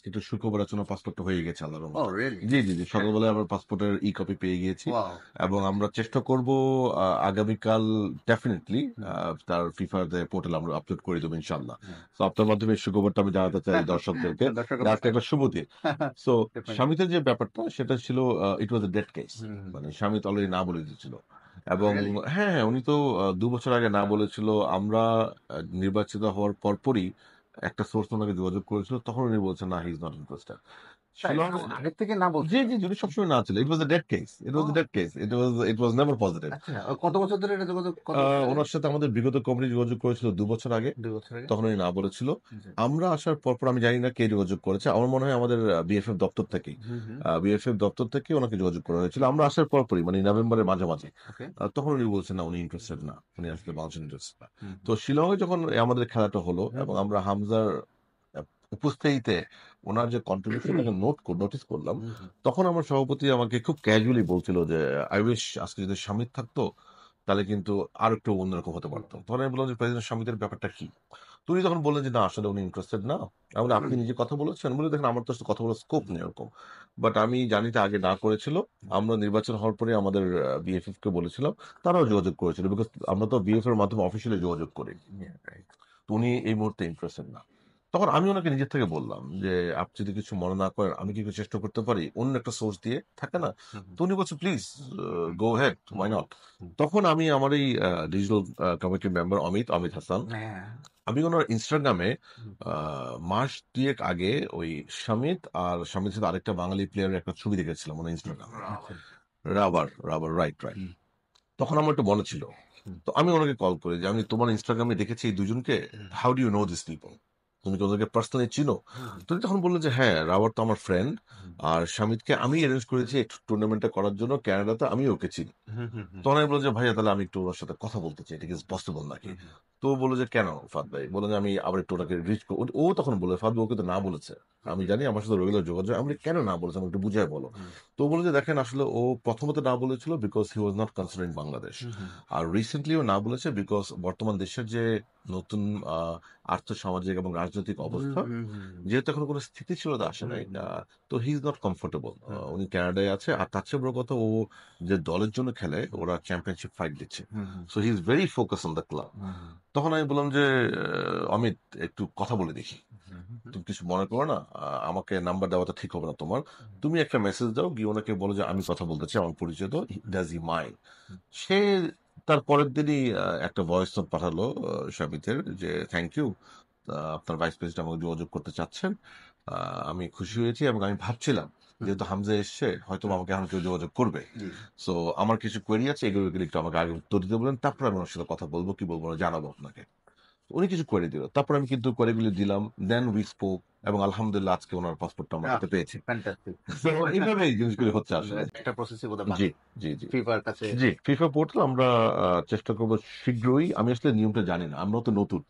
একটু সুখবরের জন্য পাসপোর্টটা হয়ে গেছে আল্লাহর Oh, রহমতে। really? জি, জি, জি। সকালবেলায় আমরা পাসপোর্টের কপি পেয়ে গিয়েছি Wow. এবং আমরা চেষ্টা করব আগামীকাল ডেফিনিটলি হুম, তার ফিফাতে পোর্টাল আমরা আপলোড করে দেবো ইনশাআল্লাহ। হুম। তো আপনার মাধ্যমে এই সুখবরটা আমি জানাতে চাই দর্শকদেরকে দর্শকের যে আজকে পাঠান। একটা শুভ দিন। So Definitely. স্বামীতের যে ব্যাপারটা সেটা ছিল it was a dead case. হুম। মানে স্বামী তো অলরেডি না বলে দিয়েছিল এবং Really? হ্যাঁ, হ্যাঁ, উনি তো ২ বছর আগে না বলেছিল। আমরা নির্বাচিত হওয়ার পরপরই একটা সোর্স ওনাকে যোগাযোগ করেছিল, তখন উনি বলছেন না, হি ইজ নট ইন্টারেস্টেড। তাই? শিলং, আগের থেকে না জি, বলছিল? জি, উনি সবসময় না ছিল। It was a dead case, it was a oh, dead case, it was never positive. আচ্ছা। কত বছর ধরে এটা যোগাযোগ কত বছর আগে? ওনার সাথে আমাদের বিগত কোম্পানি যোগাযোগ করেছিল ২ বছর আগে, 2 বছর আগে? তখন উনি না বলেছিল। জি। আমরা আসার পরপর আমি জানি না কে যোগাযোগ করেছে, আমার মনে হয় আমাদের বিএফএফ দপ্তর থেকেই, হুম, হুম। বিএফএফ দপ্তর থেকে ওনাকে যোগাযোগ করা হয়েছিল আমরা আসার পরপরই, মানে নভেম্বরের মাঝামাঝি। ওকে। তখন উনি বলছেন না, উনি ইন্টারেস্টেড না, উনি আসলে বাংলাদেশ ইন্টারেস্টেড না। হুম, তো শিলংয়ে যখন আমাদের খেলাটা হলো এবং আমরা হামজার আহ, উপস্থিতিতে ওনার যে কন্ট্রিবিউশনটাকে নোটিস করলাম, হুম, হুম। তখন আমার সভাপতি আমাকে খুব ক্যাজুয়ালি বলছিল যে আই উইশ আজকে যদি স্বামী থাকতো তাহলে কিন্তু আর একটু অন্যরকম হতে পারতো। তখন আমি বললাম যে প্রেসিডেন্ট স্বামীদের ব্যাপারটা কি। তো উনি তখন বললেন যে না, আসলে উনি ইন্টারেস্টেড না। আমি বলি, আপনি নিজে কথা বলেছেন? বলে দেখেন, আমার তো আসলে কথা বলার স্কোপ নেই ওরকম। বাট আমি জানি যে আগে না করেছিল। আমরা নির্বাচন হওয়ার পরে আমাদের বিএফএফ কে বলেছিলাম, তারাও যোগাযোগ করেছিল, বিকজ আমরা তো বিএফএফ এর মাধ্যমে অফিসিয়ালি যোগাযোগ করি। Yeah, right. তো উনি এই মুহূর্তে ইন্টারেস্টেড না। তখন আমি ওনাকে নিজের থেকে বললাম যে আপনি যদি কিছু মনে না করেন, আমি কি একটু চেষ্টা করতে পারি অন্য একটা সোর্স দিয়ে, থাকে না? হুম, হুম, তো উনি বলছে please go ahead, hmm, why not. Hmm. তখন আমি আমার এই ডিজিটাল কমিটির মেম্বার অমিত অমিত হাসান, হ্যাঁ। আমি ওনার ইনস্টাগ্রামে হুম, মাস দুয়েক আগে ওই শামিত আর শামিত সাথে আরেকটা বাঙালি প্লেয়ারের একটা ছবি দেখেছিলাম ওনার ইনস্টাগ্রামে। আচ্ছা। Rubber rubber, right, right. হুম, তখন আমার একটু মনে ছিল। হুম, তো আমি ওনাকে কল করি যে আমি তোমার ইনস্টাগ্রামে দেখেছি এই দুজনকে, হুম, how do you know this people, তুমি কি ওদেরকে পার্সোনালি চিনো? হুম, তো উনি তখন বললেন যে হ্যাঁ, রাবার তো আমার ফ্রেন্ড, হুম, আর শামিতকে আমি অ্যারেঞ্জ করেছি টুর্নামেন্টটা করার জন্য ক্যানাডাতে, আমি ওকে চিনি। হুম, হুম, হুম, তখন আমি বললাম যে ভাইয়া তাহলে আমি একটু ওর সাথে কথা বলতে চাই, এটা কি পসিবল নাকি? হুম, হুম, তো ও বললো যে কেন ফাদ ভাই, বললেন যে আমি আবার একটু ওটাকে রিচ, ও তখন বলে ফাদ ভাই ওকে তো না বলেছে, আমি জানি আমার সাথে রেগুলার যোগাযোগ। আমি বলি, কেন না বলেছে, আমাকে একটু বুঝাই বলো। হুম, তো ও বলে যে দেখেন, আসলে ও প্রথমত না বলেছিল because he was not considering Bangladesh, hmm, hmm, আর রিসেন্টলি ও না বলেছে বিকজ বর্তমান দেশের যে নতুন আর্থসামাজিক এবং রাজনৈতিক হুম, অবস্থা, হুম, হুম, যেহেতু এখন কোনো স্থিতিশীলতা আসে হুম, নাই, হুম, তো হি ইজ নট কমফোর্টেবল। হুম, উনি কানাডায় আছে, আর তার চেয়ে বড় কথা, ও যে দলের জন্য খেলে হুম, ওরা চ্যাম্পিয়নশিপ ফাইট দিচ্ছে, হুম, হুম, so he is very focus on the club. হুম, তখন আমি বললাম যে অমিত, একটু কথা বলে দেখি, হুম, হুম, তুমি কিছু মনে করো না, আমাকে নাম্বার দেওয়াটা ঠিক হবে না তোমার, তুমি একটা মেসেজ দাও, গিয়ে ওনাকে বলো যে আমি কথা বলতে চাই, আমার পরিচিত, ডাজ হি মাইন্ড। সে তার পরের দিনই একটা ভয়েস নোট পাঠালো শামিতের যে থ্যাংক ইউ, আপনার ভাইস প্রেসিডেন্ট আমাকে যোগাযোগ করতে চাচ্ছেন, আমি খুশি হয়েছি এবং আমি ভাবছিলাম হুম, যেহেতু হামজা এসছে হয়তো হুম, আমাকে এখন কেউ যোগাযোগ করবে, জি। সো আমার কিছু কোয়েরি আছে, এগুলো একটু আমাকে আগে উত্তর দিতে বলেন, তারপর আমি ওনার সাথে কথা বলবো কি বলবো না জানাবো আপনাকে। উনি কিছু করে দিল, তারপর আমি কিন্তু কোয়েরিগুলি দিলাম, দেন উই স্পোক, এবং আলহামদুলিল্লাহ আজকে ওনার পাসপোর্টটা আমরা আহ, হাতে পেয়েছি। fantastic. তো এইভাবে এই জিনিসগুলি হচ্ছে আসলে। একটা প্রসেসই বোধহয় জি, বাকি। জি, জি, ফিফার কাছে। জি। ফিফা পোর্টাল আমরা চেষ্টা করব শীঘ্রই। আমি আসলে নিয়মটা জানি না, আমরাও তো নতুন,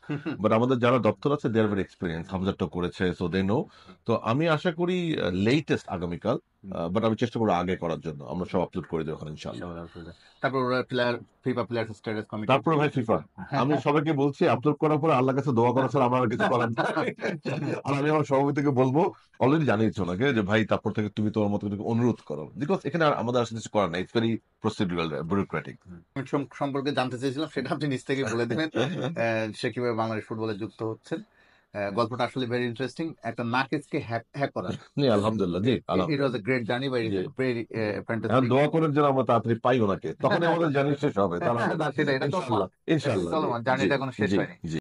বাট আমাদের যারা দপ্তর আছে দে আর ভেরি এক্সপিরিয়েন্স, হামজারটা করেছে, সো দে নো। তো আমি আশা করি লেটেস্ট আগামীকাল, বাট আমি চেষ্টা করবো আগে করার জন্য, আমরা সব আপলোড করে দেবো ওখানে ইনশাল্লাহ। তারপর ওরা player, FIFA player status committee. তারপরে ভাই ফিফা, আমি সবাইকে বলছি আপলোড করার পরে আল্লাহর কাছে দোয়া করা ছাড়া আমার আর কিছু করার নাই। আর আমি আমার সভাপতিকে বলবো, অলরেডি জানিয়েছি ওনাকে যে ভাই তারপর থেকে তুমি তোমার মতো করে অনুরোধ করো, বিকজ এখানে আর আমাদের আসলে কিছু করার নাই, ইটস ভেরি প্রসিডিউরাল ব্যুরোক্রেটিক। সম্পর্কে জানতে চেয়েছিলাম, সেটা আপনি নিজ থেকে বলে দেবেন। সে কিভাবে বাংলাদেশ ফুটবলে যুক্ত হচ্ছেন। গল্পটা আসলে ভেরি ইন্টারেস্টিং। একটা নাকেজকে হ্যাক হ্যাক করা। জি আলহামদুলিল্লাহ, জি ইট ওয়াজ আলহামদুলিল্লাহ, এ গ্রেট জার্নি, জি, ভেরি জি। এখন ফ্যান্টাস্টিক। দোয়া করার জন্য আমরা তাড়াতাড়ি পাই ওনাকে, তখন আমাদের জানি শেষ হবে, তাহলে না, সেটা এটা তো ইনশাল্লাহ, ইনশাল্লাহ, জি, চলমান, জি, জার্নিটা এখনো শেষ জি, হয়নি। জি।